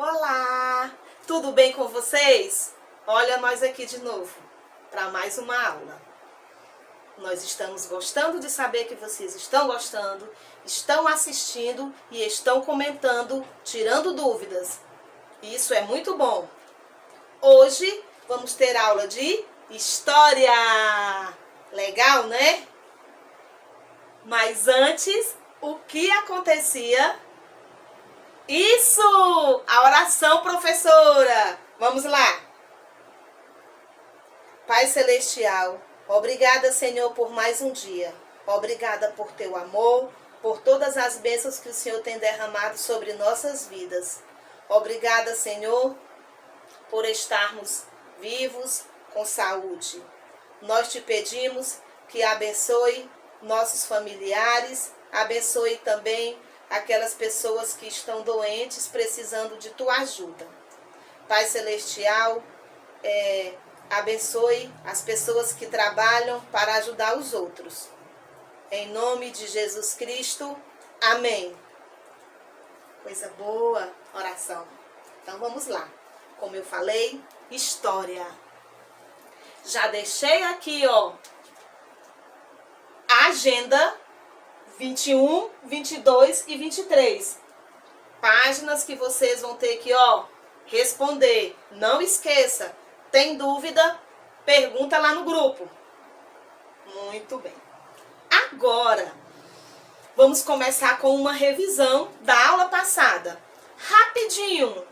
Olá! Tudo bem com vocês? Olha nós aqui de novo para mais uma aula. Nós estamos gostando de saber que vocês estão gostando, estão assistindo e estão comentando, tirando dúvidas. Isso é muito bom. Hoje vamos ter aula de História. Legal, né? Mas antes, o que acontecia? Isso! A oração, professora! Vamos lá! Pai Celestial, obrigada, Senhor, por mais um dia. Obrigada por teu amor, por todas as bênçãos que o Senhor tem derramado sobre nossas vidas. Obrigada, Senhor, por estarmos vivos, com saúde. Nós te pedimos que abençoe nossos familiares, abençoe também aquelas pessoas que estão doentes, precisando de tua ajuda. Pai Celestial, abençoe as pessoas que trabalham para ajudar os outros. Em nome de Jesus Cristo, amém. Coisa boa, oração. Então vamos lá. Como eu falei, história. Já deixei aqui, ó, a agenda 21, 22 e 23. Páginas que vocês vão ter que, ó, responder. Não esqueça. Tem dúvida? Pergunta lá no grupo. Muito bem. Agora, vamos começar com uma revisão da aula passada. Rapidinho.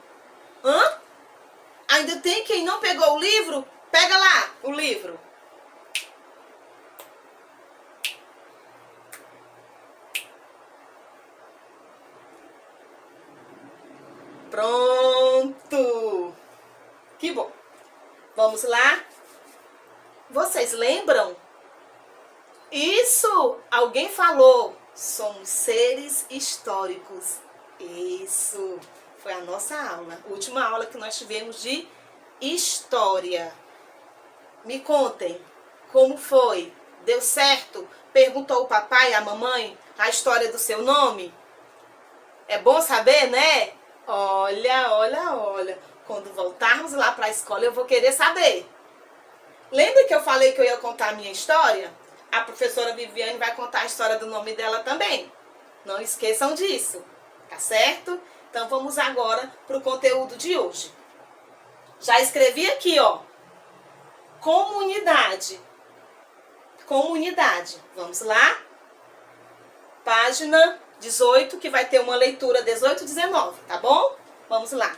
Ainda tem quem não pegou o livro? Pega lá o livro. Pronto! Que bom! Vamos lá? Vocês lembram? Isso! Alguém falou. Somos seres históricos. Isso! Foi a nossa aula. A última aula que nós tivemos de história. Me contem, como foi? Deu certo? Perguntou o papai e a mamãe a história do seu nome? É bom saber, né? Olha. Quando voltarmos lá para a escola, eu vou querer saber. Lembra que eu falei que eu ia contar a minha história? A professora Viviane vai contar a história do nome dela também. Não esqueçam disso, tá certo? Então vamos agora para o conteúdo de hoje. Já escrevi aqui, ó. Comunidade. Vamos lá? Página 18, que vai ter uma leitura 18 e 19, tá bom? Vamos lá.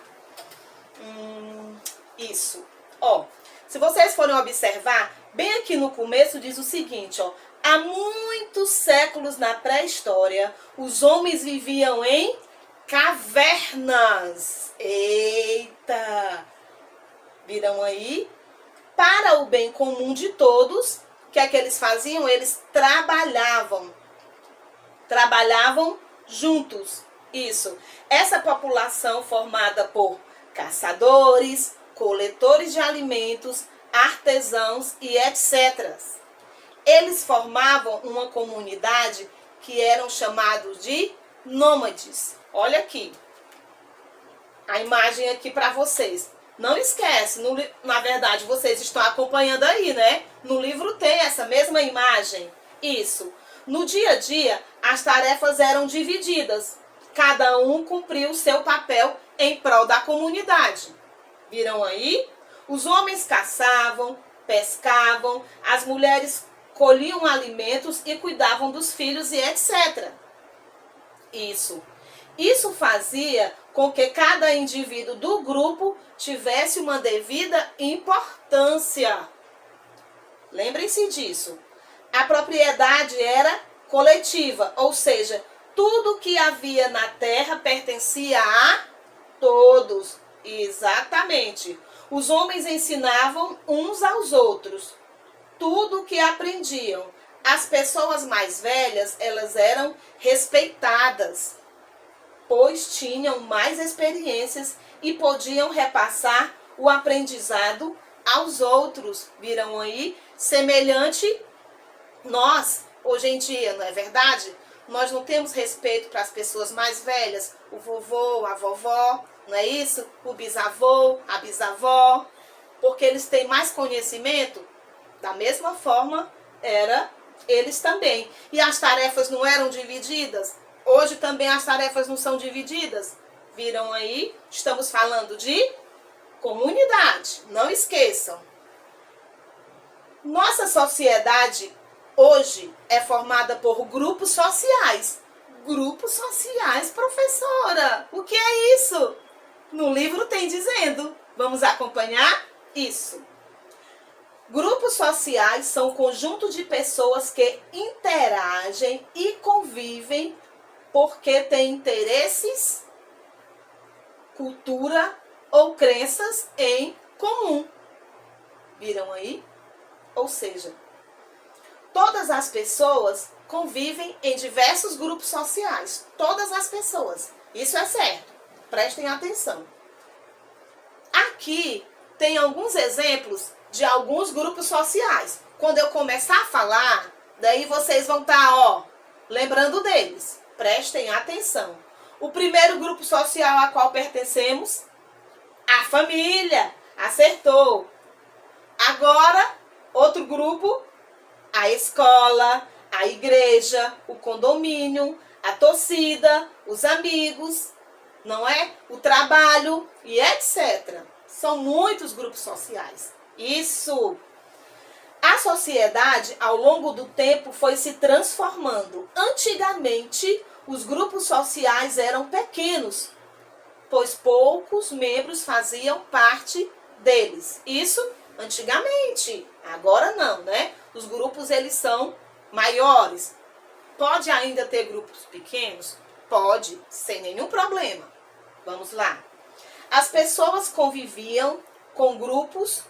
Isso. Ó, se vocês forem observar, bem aqui no começo diz o seguinte, ó. Há muitos séculos na pré-história, os homens viviam em cavernas. Eita! Viram aí? Para o bem comum de todos, o que é que eles faziam? Eles trabalhavam juntos. Isso. Essa população formada por caçadores, coletores de alimentos, artesãos e etc. Eles formavam uma comunidade que eram chamados de nômades. Olha aqui. A imagem aqui para vocês. Não esquece, na verdade vocês estão acompanhando aí, né? No livro tem essa mesma imagem. Isso. No dia a dia, as tarefas eram divididas. Cada um cumpriu o seu papel em prol da comunidade. Viram aí? Os homens caçavam, pescavam, as mulheres colhiam alimentos e cuidavam dos filhos e etc. Isso fazia com que cada indivíduo do grupo tivesse uma devida importância. Lembrem-se disso. A propriedade era coletiva, ou seja, tudo que havia na terra pertencia a todos. Exatamente. Os homens ensinavam uns aos outros tudo o que aprendiam. As pessoas mais velhas, elas eram respeitadas, pois tinham mais experiências e podiam repassar o aprendizado aos outros. Viram aí? Semelhante nós, hoje em dia, não é verdade? Nós não temos respeito para as pessoas mais velhas, o vovô, a vovó, não é isso? O bisavô, a bisavó, porque eles têm mais conhecimento. Da mesma forma, eles também. E as tarefas não eram divididas? Hoje também as tarefas não são divididas. Viram aí? Estamos falando de comunidade. Não esqueçam. Nossa sociedade hoje é formada por grupos sociais. Grupos sociais, professora. O que é isso? No livro tem dizendo. Vamos acompanhar isso. Grupos sociais são um conjunto de pessoas que interagem e convivem porque têm interesses, cultura ou crenças em comum. Viram aí? Ou seja, todas as pessoas convivem em diversos grupos sociais. Todas as pessoas. Isso é certo. Prestem atenção. Aqui tem alguns exemplos de alguns grupos sociais. Quando eu começar a falar, daí vocês vão estar, lembrando deles. Prestem atenção. O primeiro grupo social a qual pertencemos, a família. Acertou. Agora, outro grupo, a escola, a igreja, o condomínio, a torcida, os amigos, não é? O trabalho e etc. São muitos grupos sociais. Isso. A sociedade, ao longo do tempo, foi se transformando. Antigamente, os grupos sociais eram pequenos, pois poucos membros faziam parte deles. Isso antigamente. Agora não, né? Os grupos, eles são maiores. Pode ainda ter grupos pequenos? Pode, sem nenhum problema. Vamos lá. As pessoas conviviam com grupos,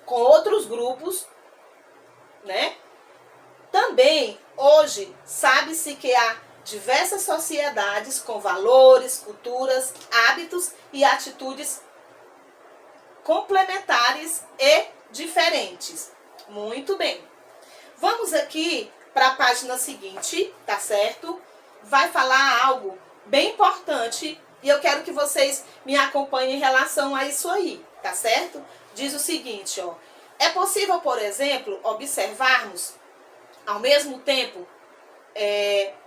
com outros grupos, né? Também, hoje, sabe-se que há diversas sociedades com valores, culturas, hábitos e atitudes complementares e diferentes. Muito bem. Vamos aqui para a página seguinte, tá certo? Vai falar algo bem importante e eu quero que vocês me acompanhem em relação a isso aí, tá certo? Diz o seguinte, é possível, por exemplo, observarmos, ao mesmo tempo,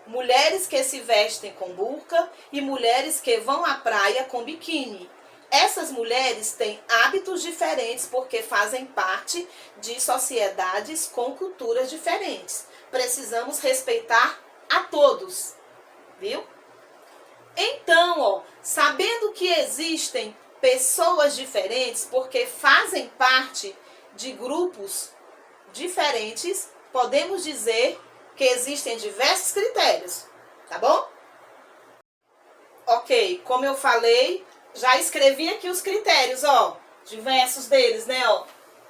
mulheres que se vestem com burca e mulheres que vão à praia com biquíni. Essas mulheres têm hábitos diferentes porque fazem parte de sociedades com culturas diferentes. Precisamos respeitar a todos, viu? Então, sabendo que existem pessoas diferentes porque fazem parte de grupos diferentes, podemos dizer que existem diversos critérios, tá bom? Ok, como eu falei, já escrevi aqui os critérios, diversos deles, né,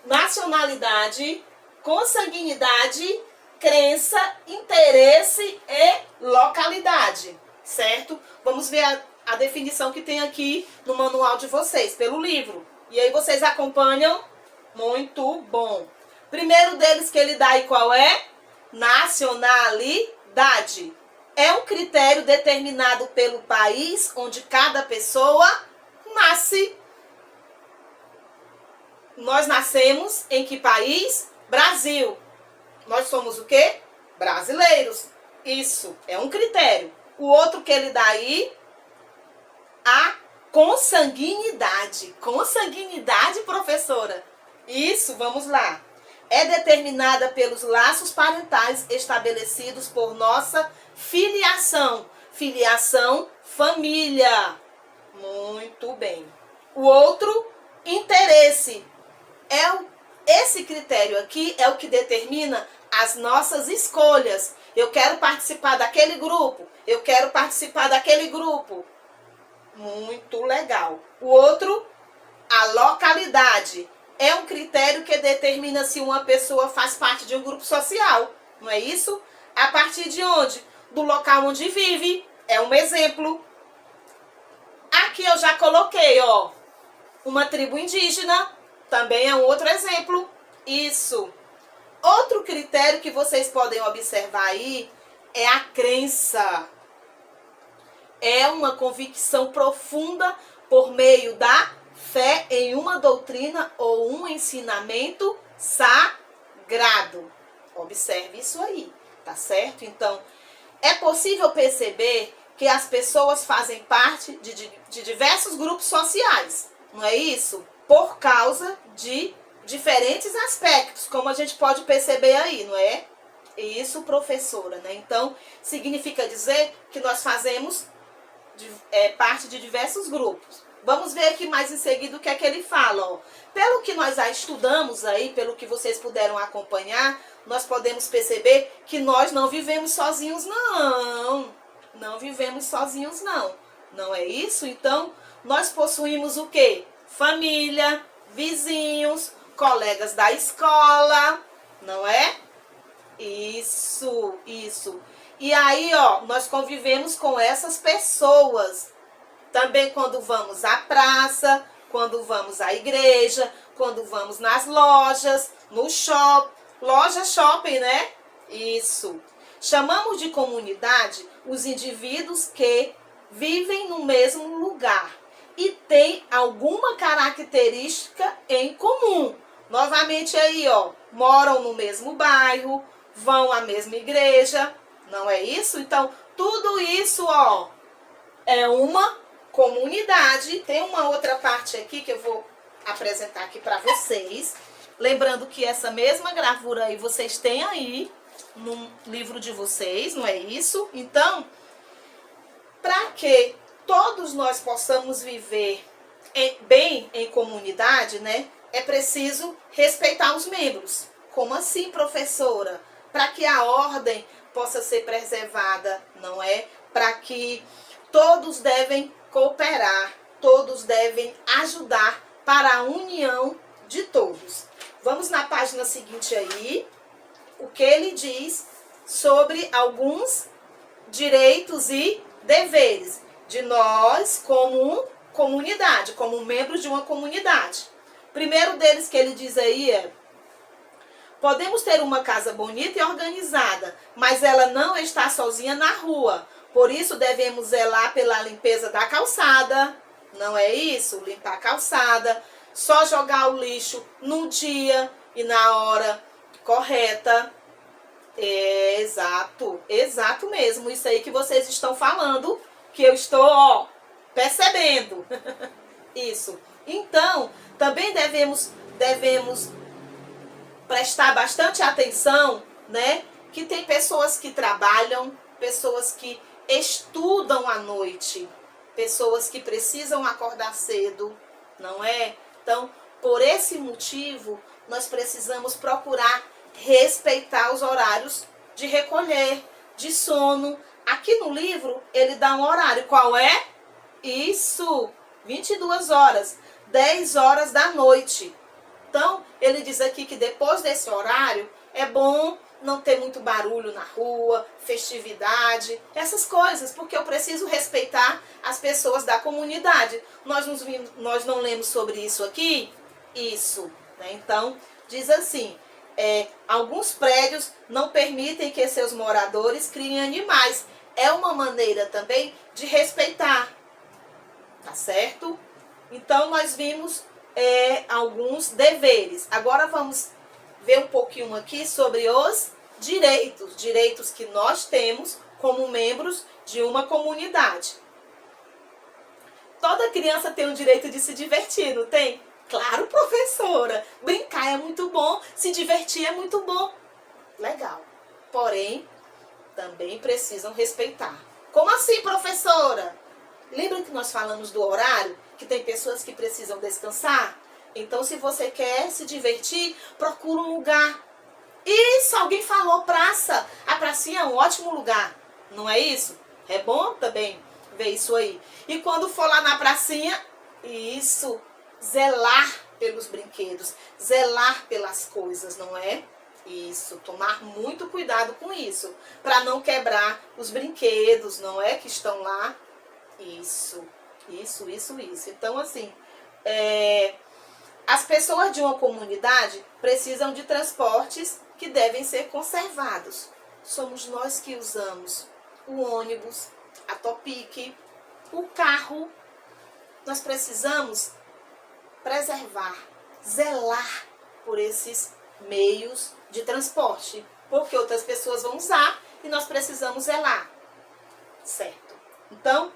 nacionalidade, consanguinidade, crença, interesse e localidade, certo? Vamos ver a definição que tem aqui no manual de vocês, pelo livro. E aí vocês acompanham? Muito bom. Primeiro deles que ele dá aí qual é? Nacionalidade. É um critério determinado pelo país onde cada pessoa nasce. Nós nascemos em que país? Brasil. Nós somos o quê? Brasileiros. Isso é um critério. O outro que ele dá aí, a consanguinidade. Consanguinidade, professora? Isso, vamos lá. É determinada pelos laços parentais estabelecidos por nossa filiação. Filiação, família. Muito bem. O outro, interesse. Esse critério aqui é o que determina as nossas escolhas. Eu quero participar daquele grupo. Eu quero participar daquele grupo. Muito legal. O outro, a localidade. É um critério que determina se uma pessoa faz parte de um grupo social. Não é isso? A partir de onde? Do local onde vive. É um exemplo. Aqui eu já coloquei, uma tribo indígena. Também é um outro exemplo. Isso. Outro critério que vocês podem observar aí É a crença. É uma convicção profunda por meio da fé em uma doutrina ou um ensinamento sagrado. Observe isso aí, tá certo? Então, é possível perceber que as pessoas fazem parte de diversos grupos sociais, não é isso? Por causa de diferentes aspectos, como a gente pode perceber aí, não é? Isso, professora, né? Então, significa dizer que nós fazemos parte de diversos grupos. Vamos ver aqui mais em seguida o que é que ele fala. Ó. Pelo que nós já estudamos aí, pelo que vocês puderam acompanhar, nós podemos perceber que nós não vivemos sozinhos, não. Não vivemos sozinhos, não. Não é isso? Então, nós possuímos o quê? Família, vizinhos, colegas da escola, não é? Isso, isso. E aí, ó, nós convivemos com essas pessoas. Também quando vamos à praça, quando vamos à igreja, quando vamos nas lojas, no shopping, loja shopping, né? Isso. Chamamos de comunidade os indivíduos que vivem no mesmo lugar e têm alguma característica em comum. Novamente aí, ó, moram no mesmo bairro, vão à mesma igreja, não é isso? Então, tudo isso, ó, é uma comunidade. Tem uma outra parte aqui que eu vou apresentar aqui para vocês. Lembrando que essa mesma gravura aí vocês têm aí no livro de vocês, não é isso? Então, para que todos nós possamos viver bem em comunidade, né? É preciso respeitar os membros. Como assim, professora? Para que a ordem possa ser preservada, não é? Para que todos devem cooperar, todos devem ajudar para a união de todos. Vamos na página seguinte aí, o que ele diz sobre alguns direitos e deveres de nós como comunidade, como membros de uma comunidade. Primeiro deles que ele diz aí é: podemos ter uma casa bonita e organizada, mas ela não está sozinha na rua. Por isso devemos zelar pela limpeza da calçada. Não é isso? Limpar a calçada. Só jogar o lixo no dia e na hora correta. É, exato, exato mesmo. Isso aí que vocês estão falando, que eu estou, ó, percebendo. Isso. Então, também devemos prestar bastante atenção, né? Que tem pessoas que trabalham, pessoas que estudam à noite, pessoas que precisam acordar cedo, não é? Então, por esse motivo, nós precisamos procurar respeitar os horários de recolher, de sono. Aqui no livro, ele dá um horário. Qual é? Isso, 22 horas, 10 horas da noite. Então, ele diz aqui que depois desse horário, é bom não ter muito barulho na rua, festividade, essas coisas, porque eu preciso respeitar as pessoas da comunidade. Nós não lemos sobre isso aqui? Isso, né? Então, diz assim, alguns prédios não permitem que seus moradores criem animais. É uma maneira também de respeitar, tá certo? Então, nós vimos alguns deveres. Agora vamos ver um pouquinho aqui sobre os direitos que nós temos como membros de uma comunidade. Toda criança tem o direito de se divertir, não tem? Claro, professora, brincar é muito bom, se divertir é muito bom. Legal. Porém, também precisam respeitar. Como assim, professora? Lembra que nós falamos do horário? Que tem pessoas que precisam descansar? Então, se você quer se divertir, procura um lugar. Isso, alguém falou praça. A pracinha é um ótimo lugar, não é isso? É bom também ver isso aí. E quando for lá na pracinha, isso, zelar pelos brinquedos, zelar pelas coisas, não é? Isso, tomar muito cuidado com isso, para não quebrar os brinquedos, não é? Que estão lá. Isso. Então, assim, as pessoas de uma comunidade precisam de transportes que devem ser conservados. somos nós que usamos o ônibus, a Topic, o carro. Nós precisamos preservar, zelar por esses meios de transporte, porque outras pessoas vão usar e nós precisamos zelar, certo? Então,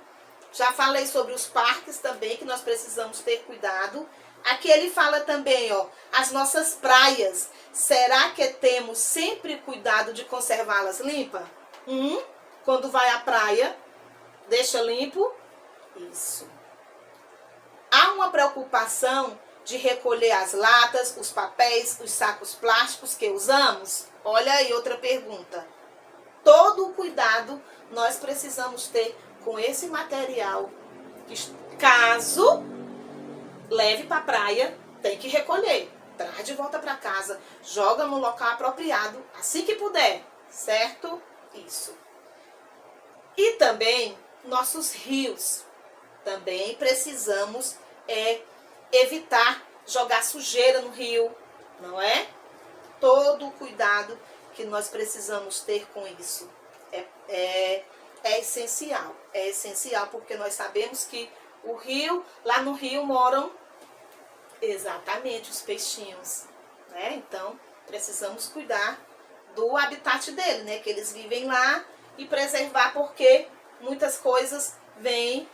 já falei sobre os parques também, que nós precisamos ter cuidado. Aqui ele fala também, ó, as nossas praias. Será que temos sempre cuidado de conservá-las limpas? Quando vai à praia, deixa limpo? Isso. Há uma preocupação de recolher as latas, os papéis, os sacos plásticos que usamos? Olha aí outra pergunta. Todo o cuidado nós precisamos ter com esse material. Caso leve para a praia, tem que recolher. Traz de volta para casa, joga no local apropriado, assim que puder, certo? Isso. E também nossos rios. Também precisamos evitar jogar sujeira no rio, não é? Todo o cuidado que nós precisamos ter com isso é essencial. É essencial porque nós sabemos que o rio, lá no rio moram exatamente os peixinhos, né? Então, precisamos cuidar do habitat dele, né? Que eles vivem lá e preservar, porque muitas coisas vêm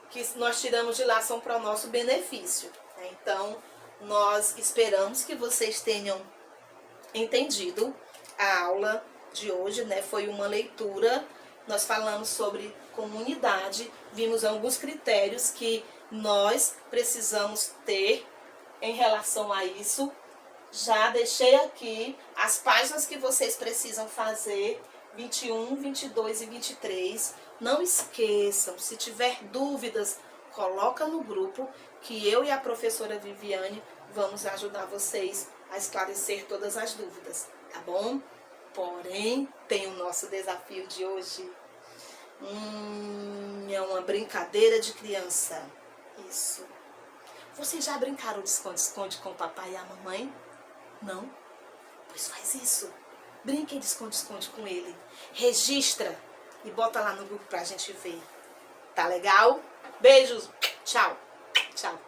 que nós tiramos de lá são para o nosso benefício, né? Então, nós esperamos que vocês tenham entendido a aula de hoje, né? Foi uma leitura, nós falamos sobre comunidade, vimos alguns critérios que nós precisamos ter em relação a isso. Já deixei aqui as páginas que vocês precisam fazer, 21, 22 e 23. Não esqueçam, se tiver dúvidas, coloca no grupo que eu e a professora Viviane vamos ajudar vocês a esclarecer todas as dúvidas, tá bom? Porém, tem o nosso desafio de hoje. É uma brincadeira de criança. Isso. Vocês já brincaram de esconde-esconde com o papai e a mamãe? Não? Pois faz isso. Brinque de esconde-esconde com ele. Registra e bota lá no grupo pra gente ver. Tá legal? Beijos. Tchau. Tchau.